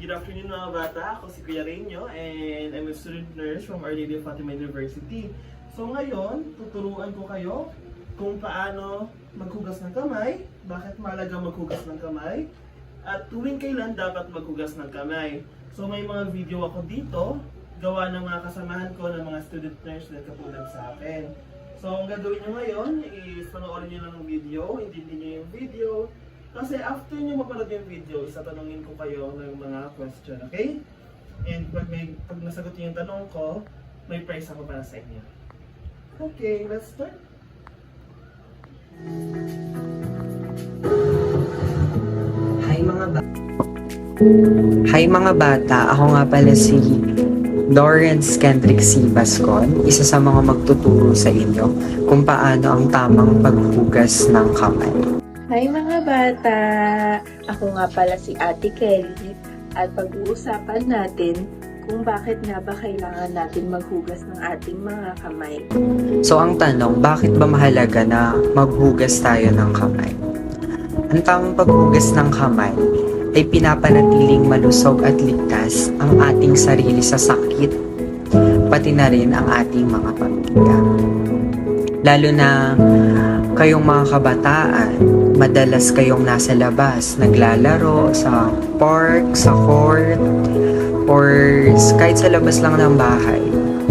Good afternoon mga bata, ako si Kuya Reño and I'm a student nurse from Our Lady of Fatima University. So ngayon, tuturuan ko kayo kung paano maghugas ng kamay, bakit mahalaga maghugas ng kamay, at tuwing kailan dapat maghugas ng kamay. So may mga video ako dito, gawa ng mga kasamahan ko ng mga student nurse na katulad sa akin. So ang gagawin nyo ngayon is panoorin nyo lang ng video, intindihin nyo yung video. Kasi after nyo mapanood yung video, isatanungin ko kayo ng mga question, okay? And pag nasagot nyo yung tanong ko, may prize ako para sa inyo. Okay, let's start. Hi mga bata, ako nga pala si Lawrence Kendrick C. Bascon, isa sa mga magtuturo sa inyo kung paano ang tamang paghugas ng kamay. Hi mga bata! Ako nga pala si Ate Kelly at pag-uusapan natin kung bakit nga ba kailangan natin maghugas ng ating mga kamay. So ang tanong, bakit ba mahalaga na maghugas tayo ng kamay? Ang tamang paghugas ng kamay ay pinapanatiling malusog at ligtas ang ating sarili sa sakit, pati na rin ang ating mga pamilya. Lalo na kayong mga kabataan, madalas kayong nasa labas, naglalaro sa park, sa court, or kahit sa labas lang ng bahay.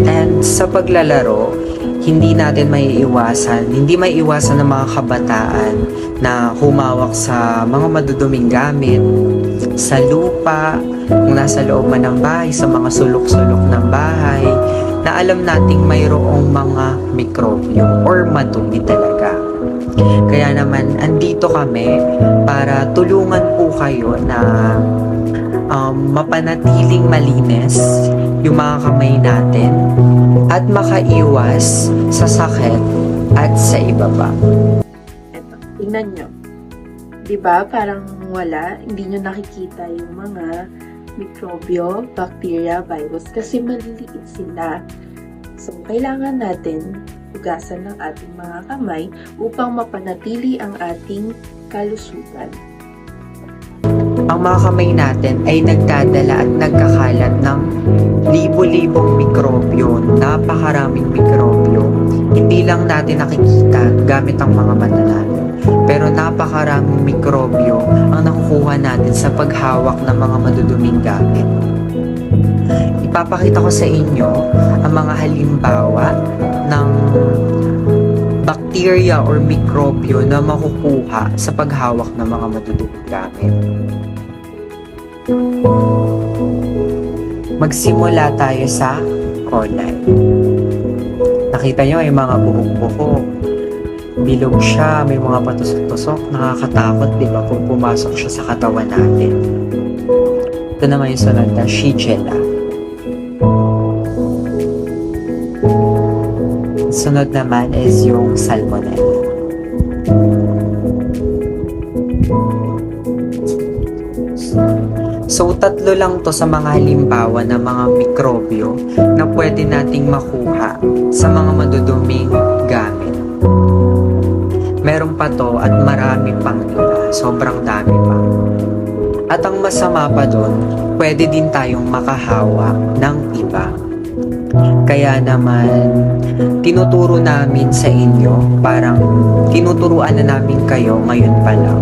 And sa paglalaro, hindi maiiwasan ng mga kabataan na humawak sa mga maduduming gamit, sa lupa, kung nasa loob man ng bahay, sa mga sulok-sulok ng bahay, na alam nating mayroong mga mikrobyo or madumi talaga. Kaya naman, andito kami para tulungan po kayo na mapanatiling malinis yung mga kamay natin at makaiwas sa sakit at sa iba pa. Eto, tingnan nyo. Diba parang wala, hindi nyo nakikita yung mga mikrobyo, bacteria, virus kasi maliliit sila. So, kailangan natin hugasan ng ating mga kamay upang mapanatili ang ating kalusugan. Ang mga kamay natin ay nagdadala at nagkakalat ng libo-libong mikrobyo, napakaraming mikrobyo. Hindi lang natin nakikita gamit ang mga mata natin, pero napakaraming mikrobyo ang nakukuha natin sa paghawak ng mga maduduming gamit. Ipapakita ko sa inyo ang mga halimbawa ng bacteria or mikrobyo na makukuha sa paghawak ng mga maduduming gamit. Magsimula tayo sa kolay. Nakita nyo, may mga buhok-buhok. Bilog siya, may mga patusok-tusok. Nakakatakot, di ba, kung pumasok siya sa katawan natin. Ito naman yung sunod na Shigella. Sunod naman is yung Salmonella. So, tatlo lang to sa mga halimbawa ng mga mikrobyo na pwede nating makuha sa mga maduduming gamit. Meron pa to at marami pang iba. Sobrang dami pa. At ang masama pa dun, pwede din tayong makahawa ng iba. Kaya naman, tinuturo namin sa inyo, parang tinuturuan na namin kayo ngayon pa lang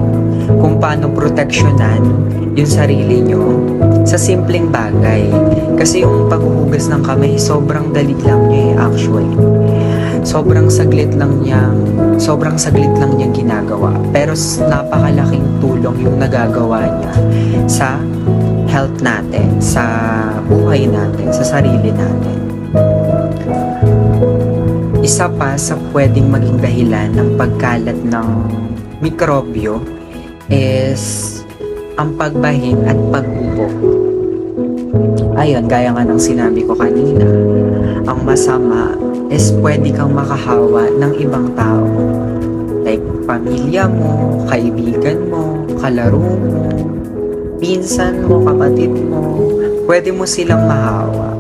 kung paano proteksyonan yung sarili nyo sa simpleng bagay. Kasi yung paghuhugas ng kamay, sobrang dali lang niya actually. Sobrang saglit lang niyang ginagawa. Pero napakalaking tulong yung nagagawa niya sa health natin, sa buhay natin, sa sarili natin. Isa pa sa pwedeng maging dahilan ng pagkalat ng mikrobyo is ang pagbahin at pag-ubo. Ayun, gaya nga ng sinabi ko kanina, ang masama is pwede kang makahawa ng ibang tao. Like pamilya mo, kaibigan mo, kalaro mo, pinsan mo, kapatid mo, pwede mo silang mahawa.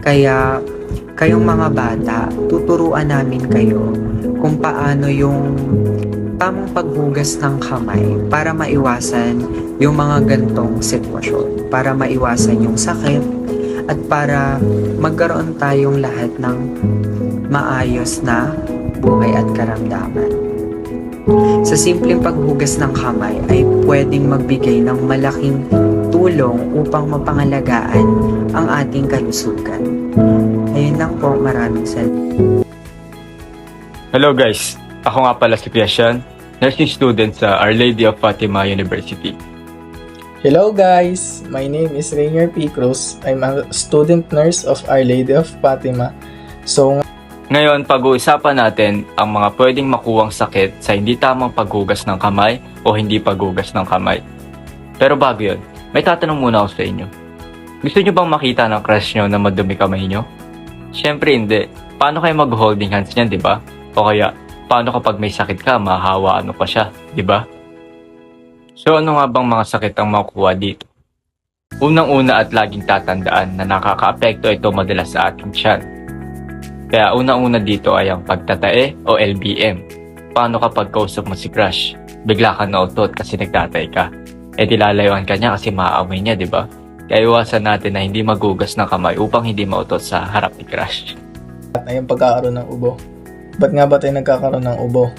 Kaya kayong mga bata, tuturuan namin kayo kung paano yung tamang paghugas ng kamay para maiwasan yung mga gantong sitwasyon, para maiwasan yung sakit, at para magkaroon tayong lahat ng maayos na buhay at karamdaman. Sa simpleng paghugas ng kamay ay pwedeng magbigay ng malaking tulong upang mapangalagaan ang ating kalusugan. Ayun lang po, maraming salamat. Hello guys, ako nga pala si Christian, nursing student sa Our Lady of Fatima University. Hello guys, my name is Rainier P. Cruz. I'm a student nurse of Our Lady of Fatima. So Ngayon, pag-uusapan natin ang mga pwedeng makuwang sakit sa hindi tamang paghugas ng kamay o hindi paghugas ng kamay. Pero bago yun, may tatanong muna ako sa inyo. Gusto nyo bang makita ng crush nyo na madumi kamay nyo? Siyempre hindi. Paano kayo mag-holding hands niyan, di ba? O kaya, paano kapag may sakit ka, mahahawaan mo pa siya, di ba? So ano nga bang mga sakit ang makukuha dito? Unang-una at laging tatandaan na nakaka-apekto ito madalas sa ating tiyan. Kaya unang-una dito ay ang pagtatae o LBM. Paano kapag kausap mo si crush? Bigla ka nautot kasi nagtatay ka. E di lalayuan ka niya kasi maaaway niya, di ba? Kaya iwasan natin na hindi magugas ng kamay upang hindi mautot sa harap ni crush. ay ang pagkakaroon ng ubo. Ba't nga ba tayo nagkakaroon ng ubo?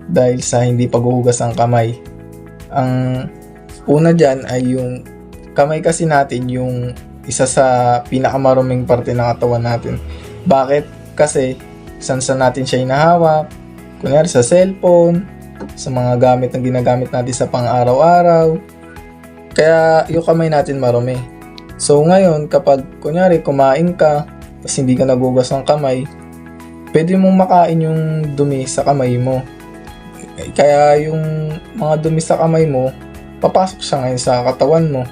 Dahil sa hindi paghuhugas ng kamay. Ang una dyan ay yung kamay kasi natin yung isa sa pinakamaruming parte ng katawan natin. Bakit? Kasi saan natin siya hinahawak? Kunyari sa cellphone, sa mga gamit na ginagamit natin sa pang-araw-araw. Kaya yung kamay natin marumi. So ngayon, kapag kunyari kumain ka, tapos hindi ka nagugas ng kamay, pwede mong makain yung dumi sa kamay mo. Kaya yung mga dumi sa kamay mo, papasok siya ngayon sa katawan mo.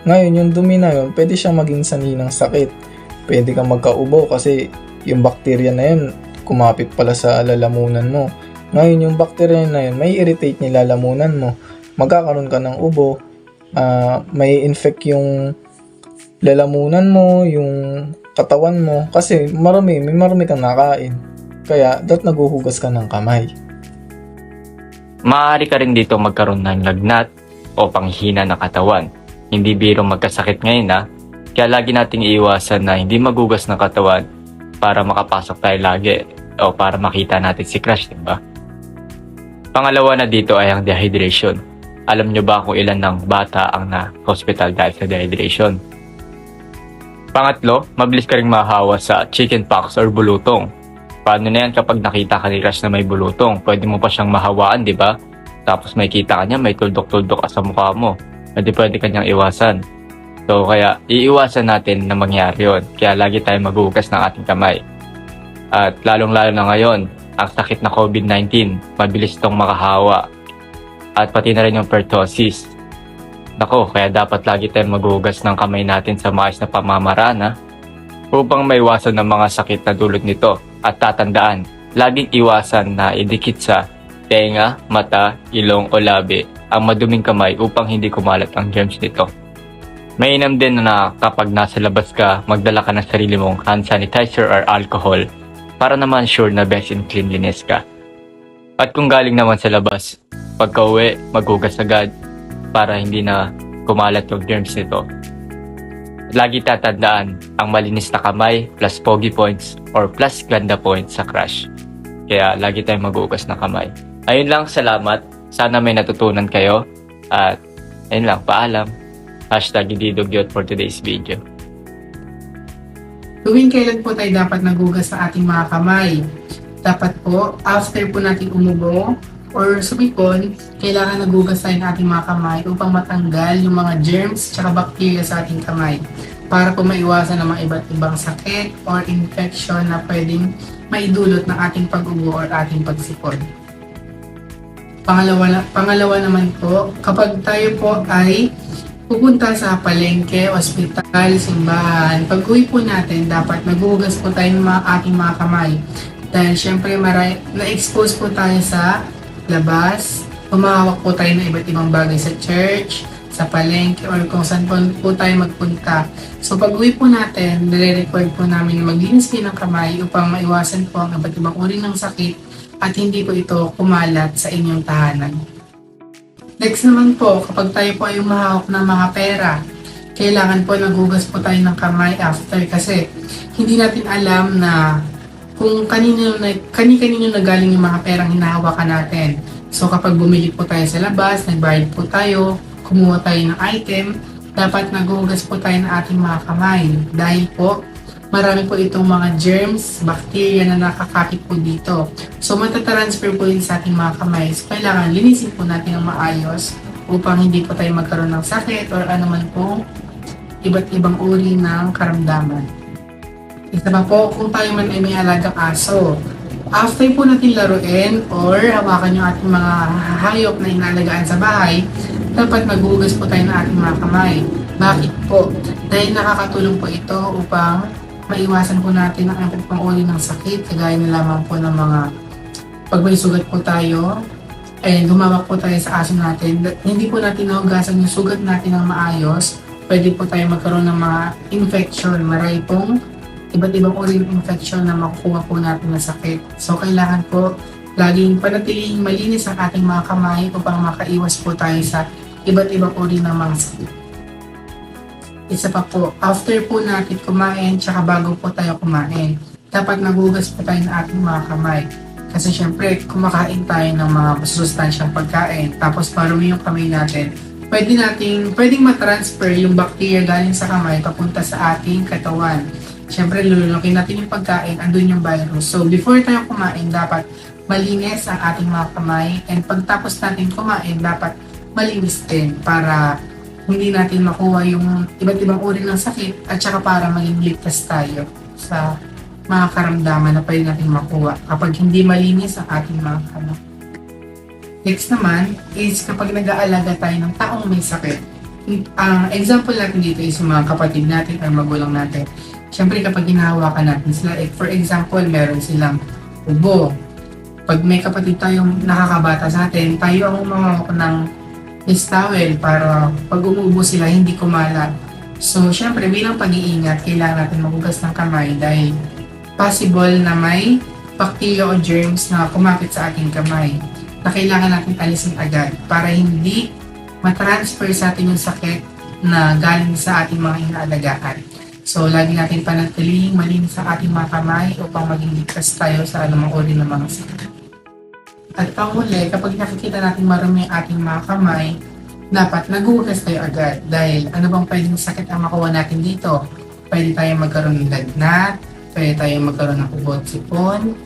Ngayon, yung dumi na yun, pwede siyang maging sanhi ng sakit. Pwede kang magkaubo kasi yung bakterya na yun, kumapit pala sa lalamunan mo. Ngayon, yung bakterya na yun, may irritate ni lalamunan mo. Magkakaroon ka ng ubo, may infect yung lalamunan mo, yung katawan mo. Kasi may marumi kang nakain. Kaya, naghuhugas ka ng kamay. Maaari ka rin dito magkaroon ng lagnat o panghina ng katawan. Hindi biro magkasakit ngayon kaya lagi nating iiwasan na hindi magugas ng katawan para makapasok tayo lagi o para makita natin si crush, diba? Pangalawa na dito ay ang dehydration. Alam nyo ba kung ilan ng bata ang na-hospital dahil sa dehydration? Pangatlo, mabilis ka rin mahawa sa chickenpox or bulutong. Paano na yan kapag nakita ka ni crush na may bulutong? Pwede mo pa siyang mahawaan, di ba? Tapos may kita ka niya, may tuldok-tuldok ka sa mukha mo. Pwede ka niyang iwasan. So kaya iiwasan natin na mangyari yun. Kaya lagi tayong maghugas ng ating kamay. At lalong-lalo na ngayon, ang sakit na COVID-19, mabilis itong makahawa. At pati na rin yung pertussis. Nako, kaya dapat lagi tayong maghugas ng kamay natin sa maayos na pamamaraan upang maiwasan ng mga sakit na dulot nito. At tatandaan, laging iwasan na idikit sa tenga, mata, ilong o labi ang maduming kamay upang hindi kumalat ang germs nito. Mainam din na kapag nasa labas ka, magdala ka ng sarili mong hand sanitizer or alcohol para naman sure na best in cleanliness ka. At kung galing naman sa labas, pagka-uwi, maghugas agad para hindi na kumalat yung germs nito. Lagi tatandaan, ang malinis na kamay plus pogi points or plus ganda points sa crush. Kaya lagi tayong maghugas ng kamay. Ayun lang, salamat. Sana may natutunan kayo. At ayun lang, paalam. #ididugyot for today's video. Tuwing kailan po tayo dapat nagugas sa ating mga kamay? Dapat po, after po natin umubo or sumipon, kailangan nagugas tayo ng ating mga kamay upang matanggal yung mga germs at bacteria sa ating kamay para po maiwasan ng mga iba't ibang sakit or infection na pwedeng maidulot ng ating pag-ubo or ating pagsipon. Pangalawa naman po, kapag tayo po ay pupunta sa palengke, ospital, simbahan, pag-uwi po natin, dapat nagugas po tayo ng ating mga kamay. Dahil syempre na-expose po tayo sa labas, humahawak po tayo ng iba't ibang bagay sa church, sa palengke, or kung saan po tayo magpunta. So pag-uwi po natin, nire-record po namin na maglinis kayo ng kamay upang maiwasan po ang iba't ibang uri ng sakit at hindi po ito kumalat sa inyong tahanan. Next naman po, kapag tayo po ay umahawak ng mga pera, kailangan po naghugas po tayo ng kamay after kasi hindi natin alam na kung kanino na galing yung mga perang hinahawakan natin. So kapag bumili po tayo sa labas, nagbayad po tayo, kumuha tayo ng item, dapat naghugas po tayo ng ating mga kamay dahil po marami po itong mga germs, bacteria na nakakapit po dito. So matatransfer po yun sa ating mga kamay. So kailangan linisin po natin ang maayos upang hindi po tayo magkaroon ng sakit or anuman po iba't ibang uri ng karamdaman. Isa pa po, kung tayo man ay may alagang aso, after po natin laruin or hawakan yung ating mga hayop na inaalagaan sa bahay, dapat maghugas po tayo ng ating mga kamay. Bakit po? Dahil nakakatulong po ito upang maiwasan po natin ang iba't ibang uri ng sakit, kagaya na lamang po ng mga pag may sugat po tayo, lumawak po tayo sa aso natin, hindi po natin nahugasan yung sugat natin ng maayos, pwede po tayo magkaroon ng mga infection, maray pong iba't ibang uri ng infection na makukuha po natin ng sakit. So kailangan po laging panatiling malinis ang ating mga kamay upang makaiwas po tayo sa iba't ibang uri ng mga sakit. Isa pa po, after po natin kumain, tsaka bago po tayo kumain, dapat naghugas po tayo ng ating mga kamay. Kasi syempre, kumakain tayo ng mga masustansyang pagkain, tapos marumi yung kamay natin, pwedeng matransfer yung bacteria galing sa kamay papunta sa ating katawan. Syempre, lulunukin natin yung pagkain, andun yung virus. So, before tayo kumain, dapat malinis ang ating mga kamay. And pagtapos natin kumain, dapat malinis din para hindi natin makuha yung iba't ibang uri ng sakit at saka para maging ligtas tayo sa mga karamdaman na pwede natin makuha kapag hindi malinis ang ating mga kamay. Next naman is kapag nag-aalaga tayo ng taong may sakit. Ang example natin dito is yung mga kapatid natin or magulang natin. Siyempre kapag hinahawakan natin sila, for example, meron silang ubo. Pag may kapatid tayong nakakabata sa atin, tayo ang umahawak ng towel para pag umuubo sila, hindi kumalat. So, siyempre, bilang pag-iingat, kailangan natin maghugas ng kamay dahil possible na may bacteria o germs na kumapit sa ating kamay na kailangan natin alisin agad para hindi matransfer sa atin yung sakit na galing sa ating mga inaalagaan. So, lagi natin panatiling malinis sa ating mga kamay upang maging ligtas tayo sa anumang uri ng mga sakit. At panghuli, kapag nakikita natin marumi ang ating mga kamay, dapat naghugas tayo agad dahil ano bang pwedeng sakit ang makuha natin dito? Pwede tayong magkaroon ng lagnat, pwede tayong magkaroon ng ubo at sipon,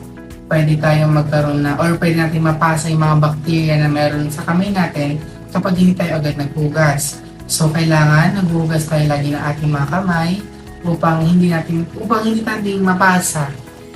pwede tayong magkaroon na, or pwede natin mapasa yung mga bacteria na meron sa kamay natin kapag hindi tayo agad naghugas. So, kailangan naghugas tayo lagi ng ating mga kamay upang hindi natin mapasa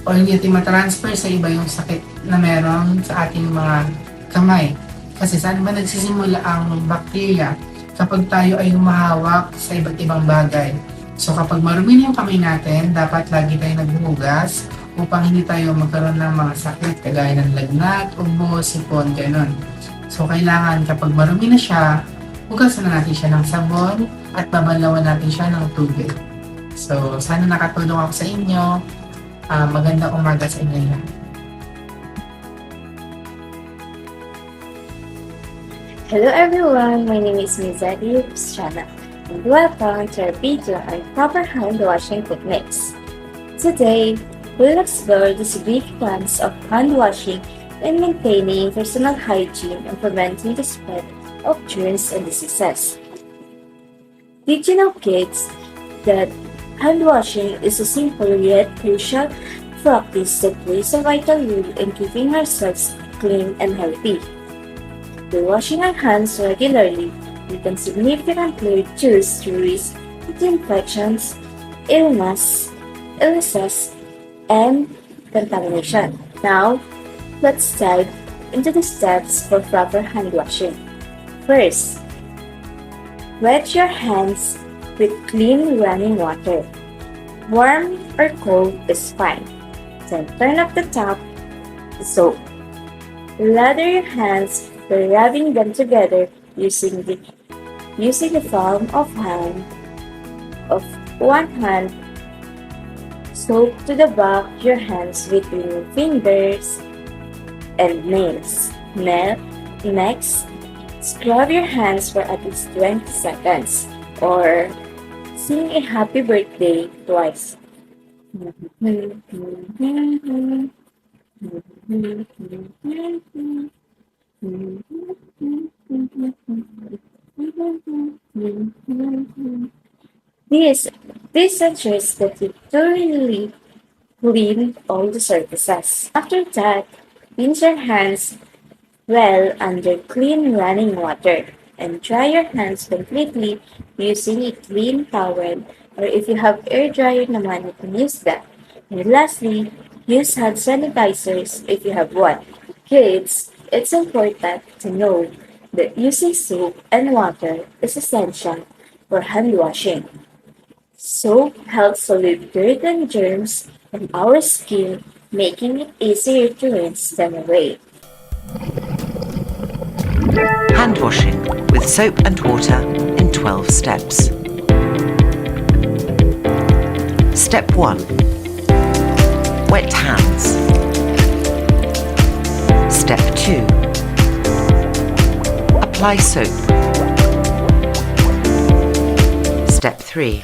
o hindi natin matransfer sa iba yung sakit na meron sa ating mga kamay. Kasi saan ba nagsisimula ang bacteria? Kapag tayo ay humahawak sa iba't ibang bagay. So kapag marumi na yung kamay natin, dapat lagi tayo naghuhugas upang hindi tayo magkaroon ng mga sakit kagaya ng lagnat, ubo, sipon, gano'n. So kailangan kapag marumi na siya, hugasan na natin siya ng sabon at babalawan natin siya ng tubig. So sana nakatulong ako sa inyo. Magandang umaga sa inyo lahat. Hello everyone, my name is Mizadi Shana and welcome to our video on proper hand washing techniques. Today, we'll explore the significance of hand washing in maintaining personal hygiene and preventing the spread of germs and diseases. Did you know, kids, that hand washing is a simple yet crucial practice that plays a vital role in keeping ourselves clean and healthy? By washing our hands regularly, we can significantly reduce the risk of infections, illnesses, and contamination. Now, let's dive into the steps for proper hand washing. First, wet your hands with clean running water. Warm or cold is fine. Then turn up the tap with soap. Lather your hands by rubbing them together using the palm of one hand. Soak to the back of your hands between your fingers and nails. Next, scrub your hands for at least 20 seconds or sing a happy birthday twice. This ensures that you thoroughly clean all the surfaces. After that, rinse your hands well under clean running water and dry your hands completely using a clean towel, or if you have air dryer naman, you can use that. And lastly, use hand sanitizers if you have one. Kids, it's important to know that using soap and water is essential for hand washing. Soap helps to remove dirt and germs from our skin, making it easier to rinse them away. Hand washing with soap and water in 12 steps. Step 1. Wet hands. Step 2. Apply soap. Step 3.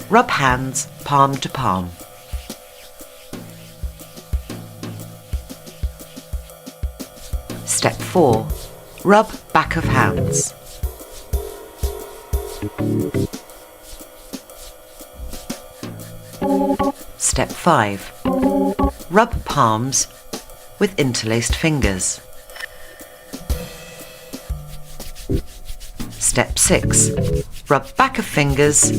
Rub hands palm to palm. Step 4. Rub back of hands. Step 5. Rub palms with interlaced fingers. Step 6. Rub back of fingers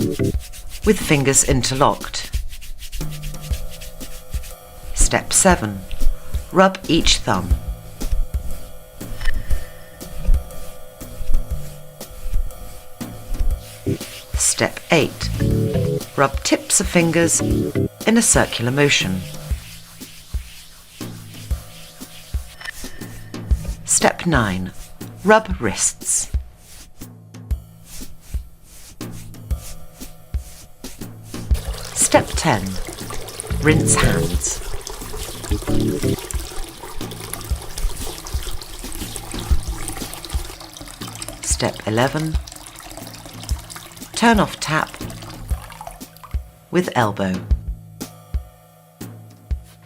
with fingers interlocked. Step 7. Rub each thumb. Step 8. Rub tips of fingers in a circular motion. Step 9. Rub wrists. Step 10. Rinse hands. Step 11. Turn off tap with elbow.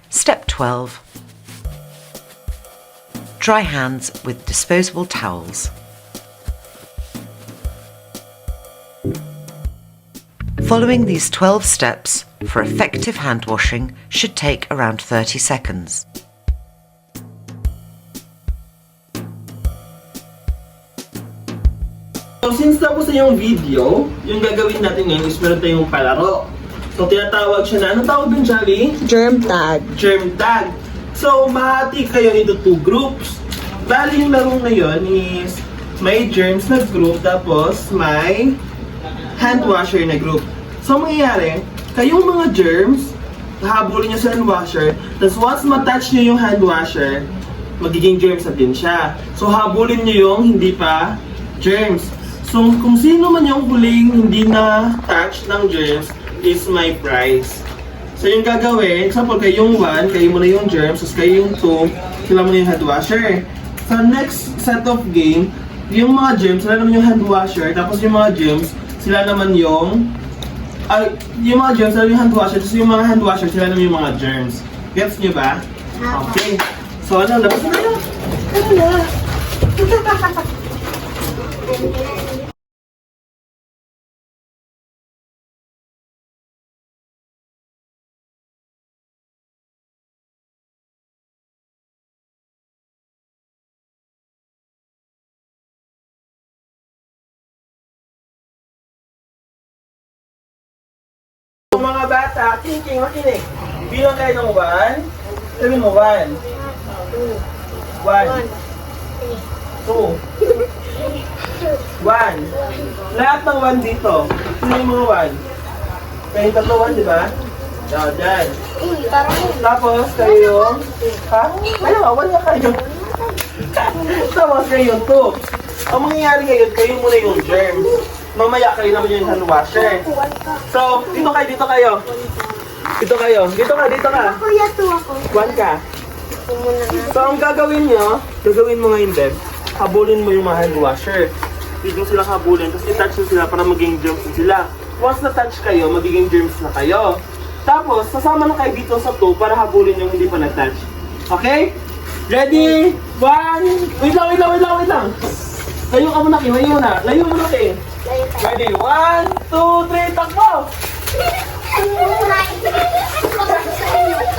Step 12. Dry hands with disposable towels. Following these 12 steps for effective hand washing should take around 30 seconds. So since tapos na yung video, yung gagawin natin ngayon is meron tayong palaro. So tinatawag siya na, anong tawag dun, Charlie? Germ tag. Germ tag. So mahati kayo into 2 groups. Bali yung laro ngayon is may germs na group tapos may hand washer na group. So mangyayari, kayong mga germs, hahabulin nyo sa hand washer, tapos once matouch nyo yung hand washer, magiging germs na din siya. So habulin nyo yung hindi pa germs. So kung sino man yung huling hindi na touch ng germs is my prize. So yung gagawin, example kayong 1, kayo muna yung germs, tapos kayo yung 2, sila muna yung hand washer. Sa next set of game, yung mga germs, sila naman yung hand washer, tapos yung mga germs, sila naman yung yung mga germs, sila yung hand washer, tapos yung mga hand washer, sila naman yung mga germs. Gets nyo ba? Okay. So ano, labas na kayo. Ano na? Mga bata, kinig, makinig. Bilang kayo ng 1. Sabi mo 1. 1. 2. 1. Lahat ng 1 dito. Sino yung mga 1? Kayong tatlo 1, di ba? Dyan. Tapos kayo, ha? Wala kayo. Tapos kayo 2. Ang mangyayari ngayon, kayo muna yung germs. Mamaya kayo naman yung hand washer. So, dito kayo. Dito ka. Kuya, 2 ako. 1 ka. So, ang gagawin mo ngayon, Deb, habulin mo yung mga hand washer. Dito sila habulin, tapos i-touch mo sila para maging germs na sila. Once na-touch kayo, magiging germs na kayo. Tapos, sasama na kayo dito sa 2 para habulin yung hindi pa na-touch. Okay? Ready? 1, wait lang. Layo ka muna, Kim. Layo muna, Kim. Ready? 1, 2, 3, takbo!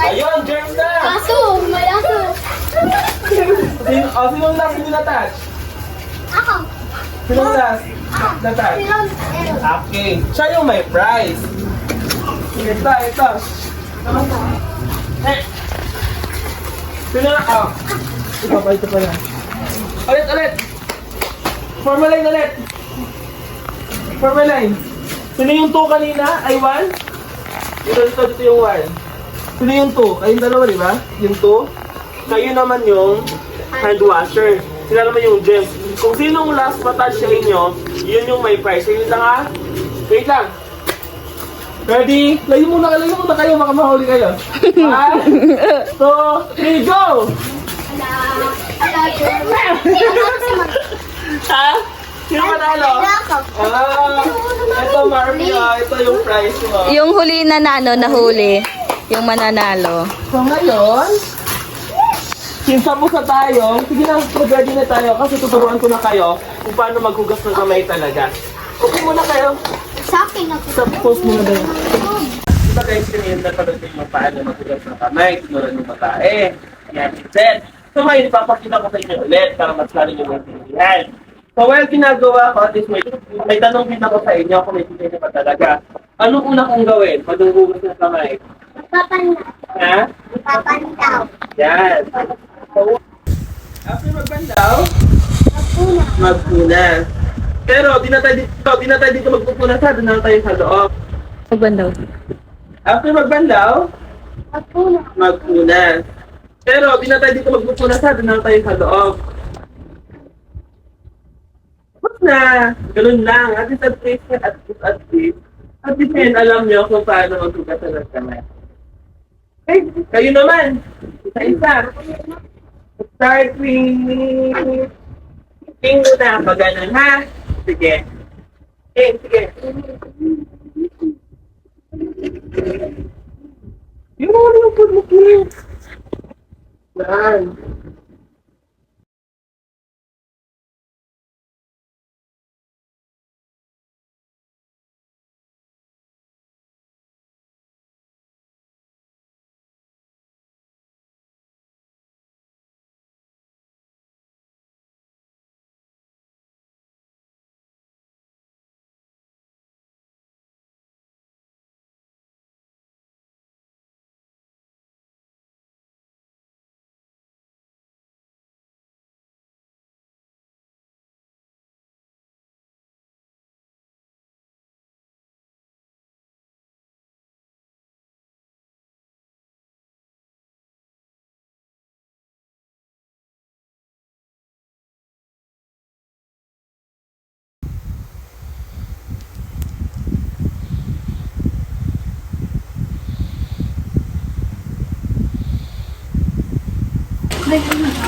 Ayun, germs na! May aso. Sinong last hindi na-touch? Ako. Sinong last na-touch? Okay. Siya yung may prize. Ito. Sino na? Ito pa yan. Ulit. Formaline ulit. Formaline. Sino yung 2 kanina? Ay 1? Dito yung 1. Sino yung 2? Kayong dalawa, di ba? Yung 2. Kayo naman yung hand washer. Sila naman yung gems. Kung sinong last matouch sa inyo, yun yung may prize. Wait lang ha? Wait lang. Ready? Layo muna kayo, baka mahuli kayo. 1, 2, 3, go! Ha? Sino manalo? Ito Marvin, ito yung prize mo. Yung huli na nahuli. Yung mananalo. So ngayon, sinsabusa tayo. Sige na, ready na tayo kasi tuturuan ko na kayo kung paano maghugas ng kamay talaga. Okay muna kayo. Sa akin ako. Sa post muna tayo. Diba guys, kanina napagdating mo paano maghugas ng kamay, tunuran ng pagkain. Yan, set. So ngayon, ipapakita ko sa inyo ulit para mas lalo nyo maintindihan. So while ginagawa ko, at least may tanong din ako sa inyo kung may pinili pa talaga. Anong una kong gawin pag hugas ng kamay? Magpapandaw. Ha? Magpapandaw. Yan. So, after magbandaw, magpuna. Pero di na tayo dito magpupuna sa, doon na tayo sa loob. Magbandaw. After magbandaw, magpuna. Pero di na tayo dito magpupuna sa, doon na tayo sa loob. Tapos na, ganun lang. At least at least, alam nyo kung paano maghugasan ng kamay. Okay, kayo naman. Isa-isa. Start with... Tingin mo na pag ganun, ha? Sige. Sige. Yung food mo, Kim. Yan.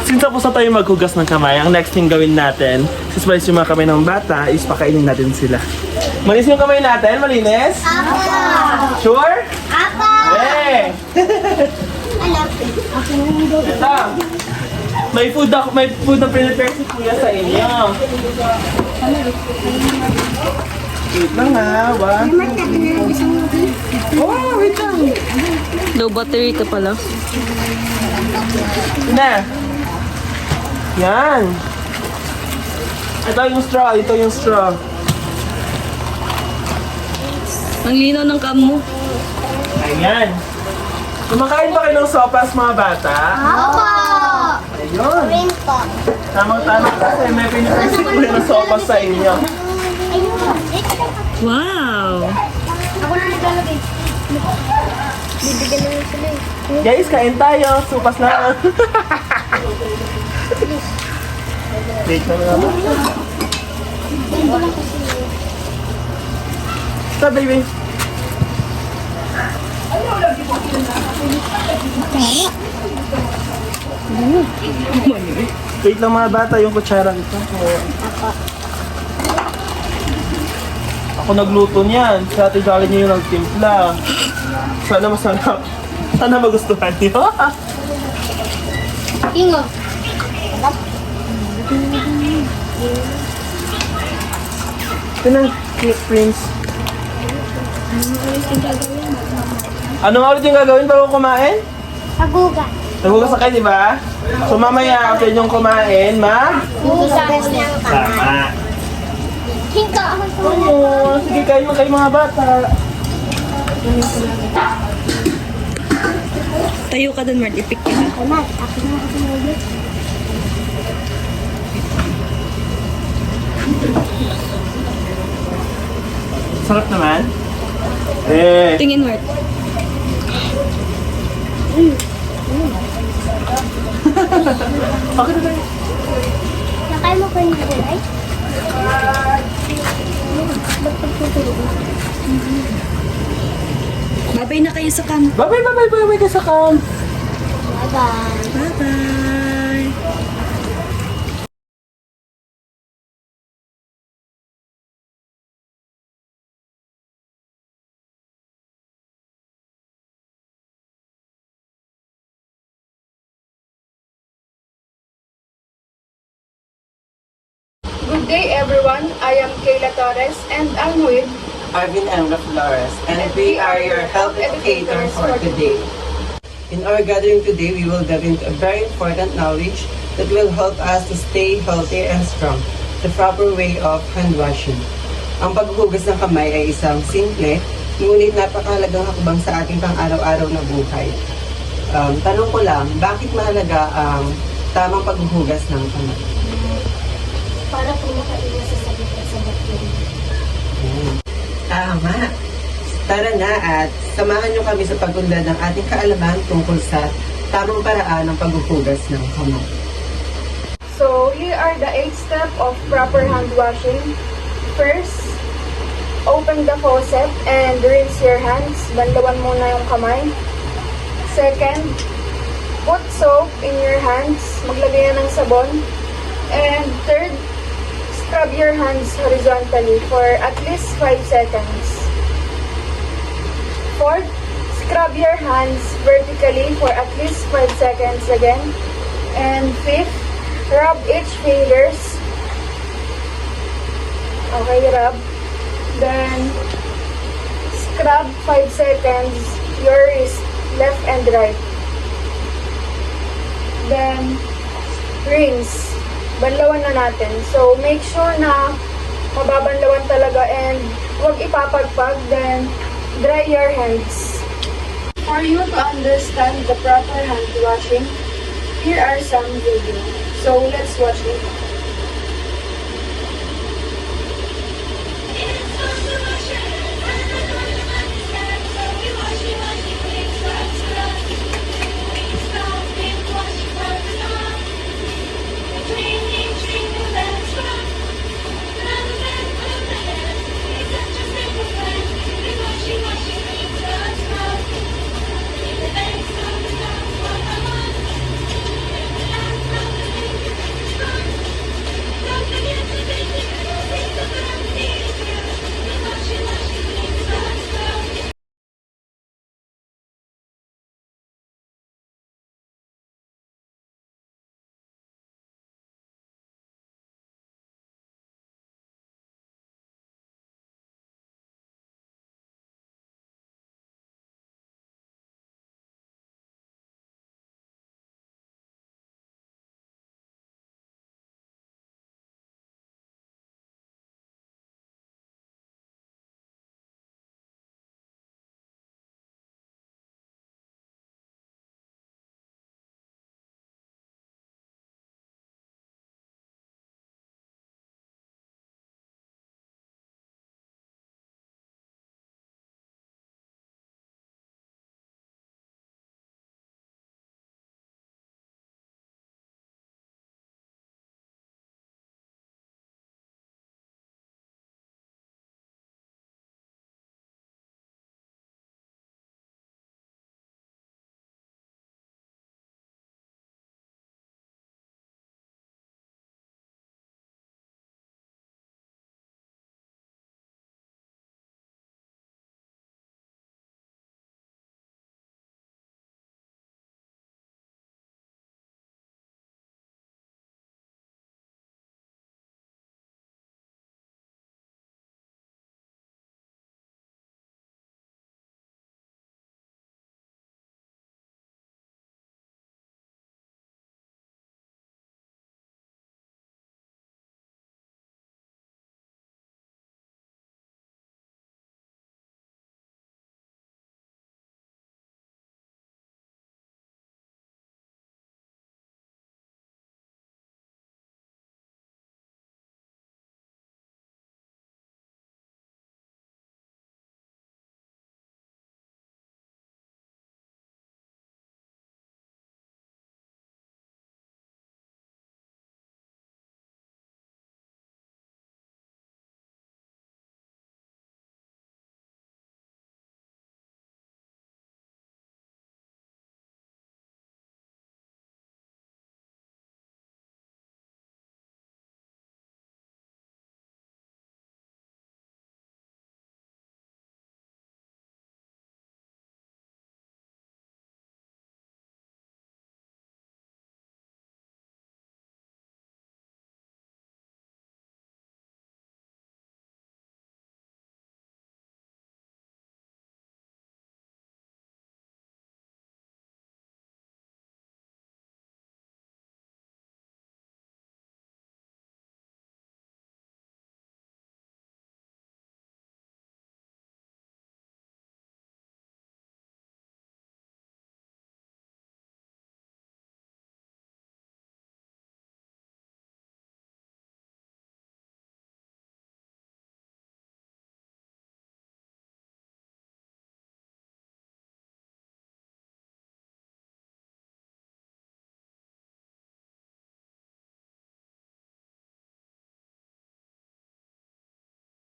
Since tapos na tayo maghugas ng kamay, ang next thing gawin natin, sispalis yung mga kamay ng bata, is pakainin natin sila. Malinis yung kamay natin? Malinis? Ako. Sure? Ako. Eh! Alam. Ito. May food na prepare si Kuya sa inyo. Wait lang ha, ba? Oh, wait lang. Low battery ka pala. Na. Yan. Ito yung straw. Ang linaw ng cam mo. Ayan. Kumakain ba kayo ng sopas, mga bata? Ako. Ayun. Rin po. Tamang-tama kasi may pinipresip ko ng sopas sa inyo. Ayun. Wow! Ako na naglalagay. Bibigyan na yung sila eh. Guys, kain tayo. Sopas na. Wait na naman. Ito, baby. Wait lang mga bata, yung kutsarang ito. Ako nagluto niyan. Si Ate Jolly niya yung nagtimpla. Sana masarap. Sana magustuhan niyo. Ingo. Ito na, Prince. Ano nga ulit yung gagawin bago kumain? Paguga. Nagugas na kayo, di ba? So mamaya, after yung kumain, Hugas ng kamay. Tama. Hinga ako sa Oo, sige, kain mo kayo mga bata. Tayo ka dun, Mart. Ipik ka. Anak, ako na ako sinulog. Sarap naman. Eh, Tingin, Mart. okay na tayo. Nakay mo ko yung gulay? Babay na kayo sa kam. Bye-bye ka sa kam. Bye-bye. Bye-bye. Good day everyone, I am Kayla Torres and I'm with Arvin and Flores, and we are your health educators for today. In our gathering today, we will delve into a very important knowledge that will help us to stay healthy and strong, the proper way of hand washing. Ang paghuhugas ng kamay ay isang simple, ngunit napakahalagang hakbang sa ating pang-araw-araw na buhay. Tanong ko lang, bakit mahalaga ang tamang paghuhugas ng kamay? Para po makaiwas sa sakit at sa bakterya. Tama. Tara na at samahan nyo kami sa pagunlad ng ating kaalaman tungkol sa tamang paraan ng paghuhugas ng kamay. So, here are the 8 steps of proper hand washing. First, open the faucet and rinse your hands. Banlawan muna yung kamay. Second, put soap in your hands. Maglagay yan ng sabon. And third, scrub your hands horizontally for at least 5 seconds. Fourth, scrub your hands vertically for at least 5 seconds again. And fifth, rub each fingers. Okay, rub. Then, scrub 5 seconds your wrist, left and right. Then, rinse. Banlawan na natin. So, make sure na mababanlawan talaga and huwag ipapagpag. Then, dry your hands. For you to understand the proper hand washing, here are some videos. So, let's watch it.